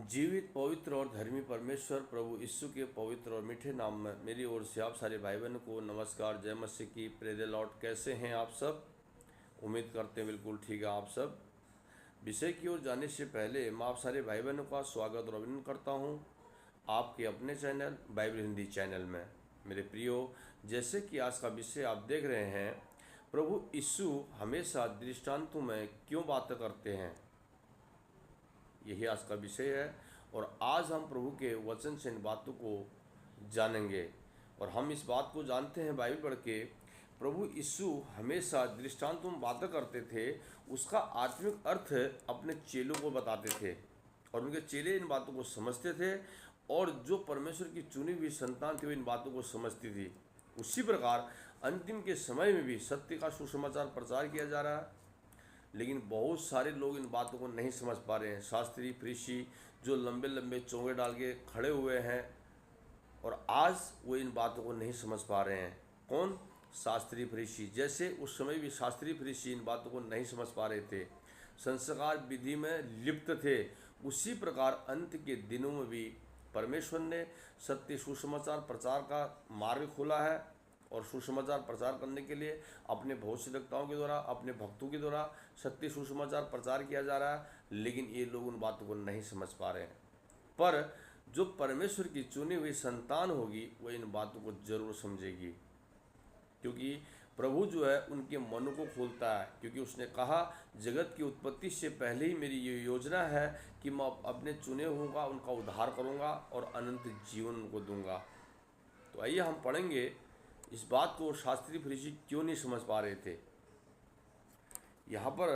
जीवित पवित्र और धर्मी परमेश्वर प्रभु यीशु के पवित्र और मीठे नाम में मेरी ओर से आप सारे भाई बहनों को नमस्कार। जय मसीह की। Praise the Lord. कैसे हैं आप सब? उम्मीद करते हैं बिल्कुल ठीक है आप सब। विषय की ओर जाने से पहले मैं आप सारे भाई बहनों का स्वागत और अभिनंदन करता हूं आपके अपने चैनल बाइबल हिंदी चैनल में। मेरे प्रियो, जैसे कि आज का विषय आप देख रहे हैं, प्रभु यीशु हमेशा दृष्टांतों में क्यों बातें करते हैं, यही आज का विषय है। और आज हम प्रभु के वचन से इन बातों को जानेंगे। और हम इस बात को जानते हैं बाइबल पढ़ के, प्रभु यीशु हमेशा दृष्टांतों में बातें करते थे, उसका आत्मिक अर्थ अपने चेलों को बताते थे और उनके चेले इन बातों को समझते थे और जो परमेश्वर की चुनी हुई संतान थी वो इन बातों को समझती थी। उसी प्रकार अंतिम के समय में भी सत्य का सुसमाचार प्रचार किया जा रहा है, लेकिन बहुत सारे लोग इन बातों को नहीं समझ पा रहे हैं। शास्त्री फरीसी जो लंबे लंबे चोंगे डाल के खड़े हुए हैं और आज वो इन बातों को नहीं समझ पा रहे हैं। कौन? शास्त्री फरीसी। जैसे उस समय भी शास्त्री फरीसी इन बातों को नहीं समझ पा रहे थे, संस्कार विधि में लिप्त थे, उसी प्रकार अंत के दिनों में भी परमेश्वर ने सत्य सुसमाचार प्रचार का मार्ग खोला है और सुसमाचार प्रचार करने के लिए अपने भविष्यवक्ताओं के द्वारा, अपने भक्तों के द्वारा सत्य सुसमाचार प्रचार किया जा रहा है, लेकिन ये लोग उन बातों को नहीं समझ पा रहे हैं। पर जो परमेश्वर की चुनी हुई संतान होगी वो इन बातों को जरूर समझेगी, क्योंकि प्रभु जो है उनके मनों को खोलता है। क्योंकि उसने कहा, जगत की उत्पत्ति से पहले ही मेरी ये योजना है कि मैं अपने चुने हुओं का उनका उद्धार करूंगा और अनंत जीवन उनको दूंगा। तो आइए हम पढ़ेंगे इस बात को शास्त्री फरीसी क्यों नहीं समझ पा रहे थे। यहाँ पर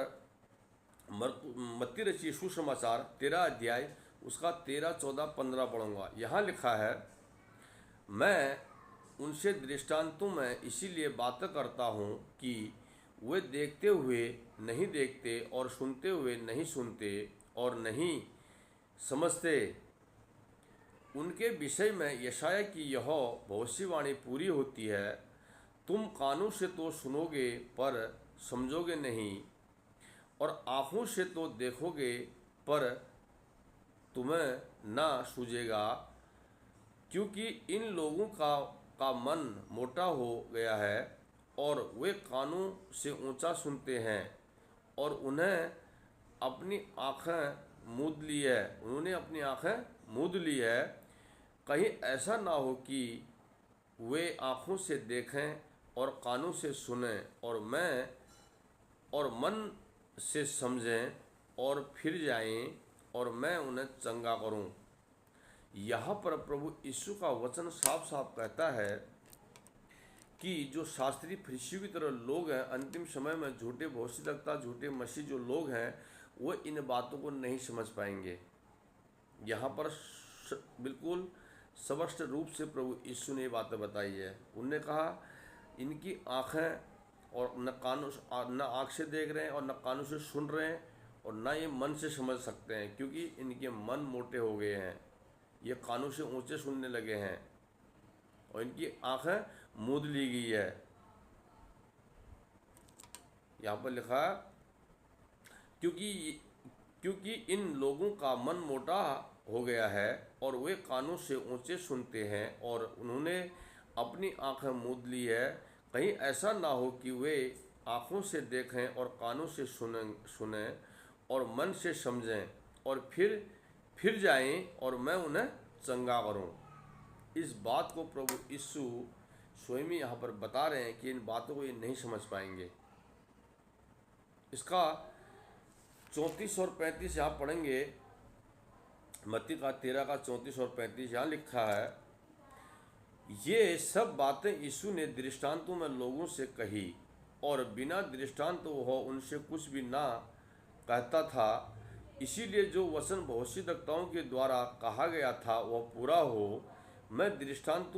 मत्ती रचित सुसमाचार 13 अध्याय उसका 13, 14, 15 पढ़ूंगा। यहाँ लिखा है, मैं उनसे दृष्टांतों में इसीलिए बातें करता हूँ कि वे देखते हुए नहीं देखते और सुनते हुए नहीं सुनते और नहीं समझते। उनके विषय में यशाया की यह भविष्यवाणी पूरी होती है, तुम कानों से तो सुनोगे पर समझोगे नहीं, और आँखों से तो देखोगे पर तुम्हें ना सूझेगा, क्योंकि इन लोगों का मन मोटा हो गया है और वे कानों से ऊंचा सुनते हैं और उन्हें अपनी आँखें मूंद ली है, उन्होंने अपनी आँखें मूंद ली है। कहीं ऐसा ना हो कि वे आँखों से देखें और कानों से सुनें और मन से समझें और फिर जाएं और मैं उन्हें चंगा करूं। यहाँ पर प्रभु यीशु का वचन साफ साफ कहता है कि जो शास्त्री फरीसियों की तरह लोग हैं, अंतिम समय में झूठे भविष्यवक्ता, झूठे मसीह जो लोग हैं, वो इन बातों को नहीं समझ पाएंगे। यहाँ पर बिल्कुल स्पष्ट रूप से प्रभु यीशु ने ये बातें बताई है। उनने कहा, इनकी आँखें और न आँख से देख रहे हैं और न कानों से सुन रहे हैं और न ये मन से समझ सकते हैं, क्योंकि इनके मन मोटे हो गए हैं, ये कानों से ऊंचे सुनने लगे हैं और इनकी आँखें मूंद ली गई है। यहाँ पर लिखा, क्योंकि इन लोगों का मन मोटा हो गया है और वे कानों से ऊंचे सुनते हैं और उन्होंने अपनी आँखें मूंद ली है। कहीं ऐसा ना हो कि वे आँखों से देखें और कानों से सुने और मन से समझें और फिर जाएं और मैं उन्हें चंगा करूं। इस बात को प्रभु यीशु स्वयं ही यहाँ पर बता रहे हैं कि इन बातों को ये नहीं समझ पाएंगे। इसका 34 और 35 यहाँ पढ़ेंगे। मत्ती का 13 का 34 और 35 यहाँ लिखा है, ये सब बातें यीशु ने दृष्टांतों में लोगों से कही और बिना दृष्टांत हो उनसे कुछ भी ना कहता था, इसीलिए जो वचन भविष्यवक्ताओं के द्वारा कहा गया था वह पूरा हो। मैं दृष्टांत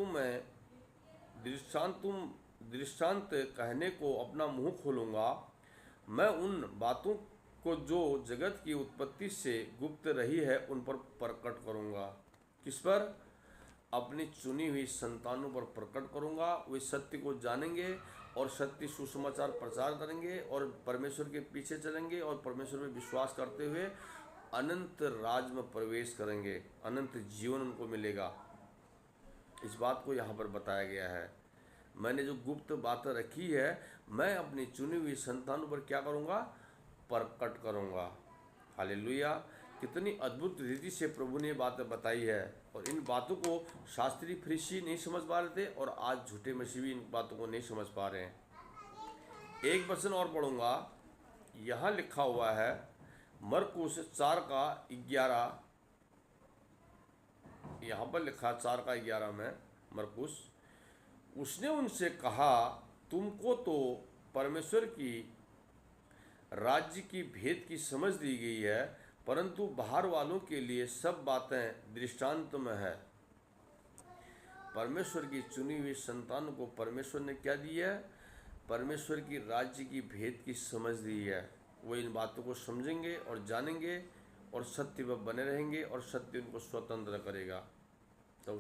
कहने को अपना मुंह खोलूँगा। मैं उन बातों को जो जगत की उत्पत्ति से गुप्त रही है उन पर प्रकट करूँगा। किस पर? अपनी चुनी हुई संतानों पर प्रकट करूँगा। वे सत्य को जानेंगे और सत्य सुसमाचार प्रचार करेंगे और परमेश्वर के पीछे चलेंगे और परमेश्वर में विश्वास करते हुए अनंत राज में प्रवेश करेंगे, अनंत जीवन उनको मिलेगा। इस बात को यहाँ पर बताया गया है। मैंने जो गुप्त बातें रखी है, मैं अपनी चुनी हुई संतानों पर क्या करूँगा? प्रकट करूँगा। हालेलुया! कितनी अद्भुत रीति से प्रभु ने ये बातें बताई है। और इन बातों को शास्त्री फरीसी नहीं समझ पा रहे थे, और आज झूठे मसीह भी इन बातों को नहीं समझ पा रहे हैं। एक वचन और पढ़ूंगा, यहाँ लिखा हुआ है मरकुस 4:11, यहाँ पर लिखा 4:11 में मरकुस, उसने उनसे कहा, तुमको तो परमेश्वर की राज्य की भेद की समझ दी गई है, परंतु बाहर वालों के लिए सब बातें दृष्टांत में है। परमेश्वर की चुनी हुई संतान को परमेश्वर ने क्या दी है? परमेश्वर की राज्य की भेद की समझ दी है। वो इन बातों को समझेंगे और जानेंगे और सत्य पर बने रहेंगे, और सत्य उनको स्वतंत्र करेगा। तो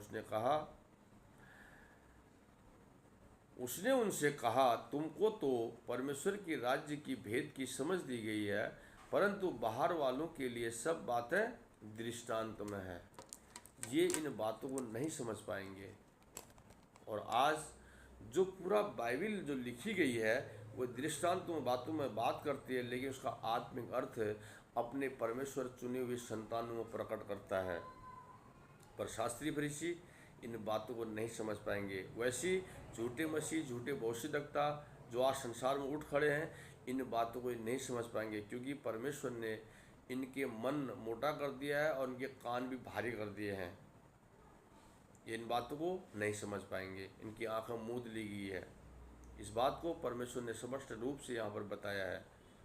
उसने उनसे कहा, तुमको तो परमेश्वर की राज्य की भेद की समझ दी गई है, परंतु बाहर वालों के लिए सब बातें दृष्टांत में है। ये इन बातों को नहीं समझ पाएंगे। और आज जो पूरा बाइबल जो लिखी गई है वो दृष्टांतों बातों में बात करती है, लेकिन उसका आत्मिक अर्थ अपने परमेश्वर चुने हुए संतानों में प्रकट करता है। पर शास्त्री फरीसी इन बातों को नहीं समझ पाएंगे। वैसे झूठे मसीह, झूठे भविष्यद्वक्ता जो आज संसार में उठ खड़े हैं, इन बातों को नहीं समझ पाएंगे, क्योंकि परमेश्वर ने इनके मन मोटा कर दिया है और इनके कान भी भारी कर दिए हैं। ये इन बातों को नहीं समझ पाएंगे, इनकी आंखें मूंद ली गई है। इस बात को परमेश्वर ने स्पष्ट रूप से यहाँ पर बताया है।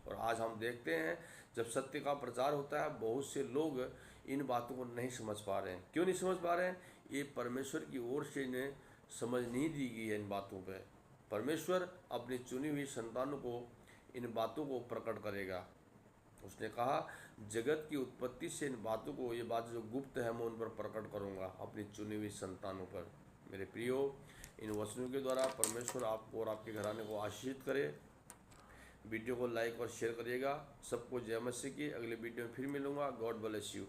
और आज हम देखते हैं जब सत्य का प्रचार होता है, बहुत से लोग इन बातों को नहीं समझ पा रहे हैं। क्यों नहीं समझ पा रहे हैं? ये परमेश्वर की ओर से इन्हें समझ नहीं दी गई है इन बातों पे। परमेश्वर अपनी चुनी हुई संतानों को इन बातों को प्रकट करेगा। उसने कहा, जगत की उत्पत्ति से इन बातों को, ये बात जो गुप्त है, मैं उन पर प्रकट करूंगा अपनी चुनी हुई संतानों पर। मेरे प्रियो, इन वचनों के द्वारा परमेश्वर आपको और आपके घराने को आशीषित करे। वीडियो को लाइक और शेयर करिएगा। सबको जय मसीह की। अगले वीडियो में फिर मिलूंगा। God bless you.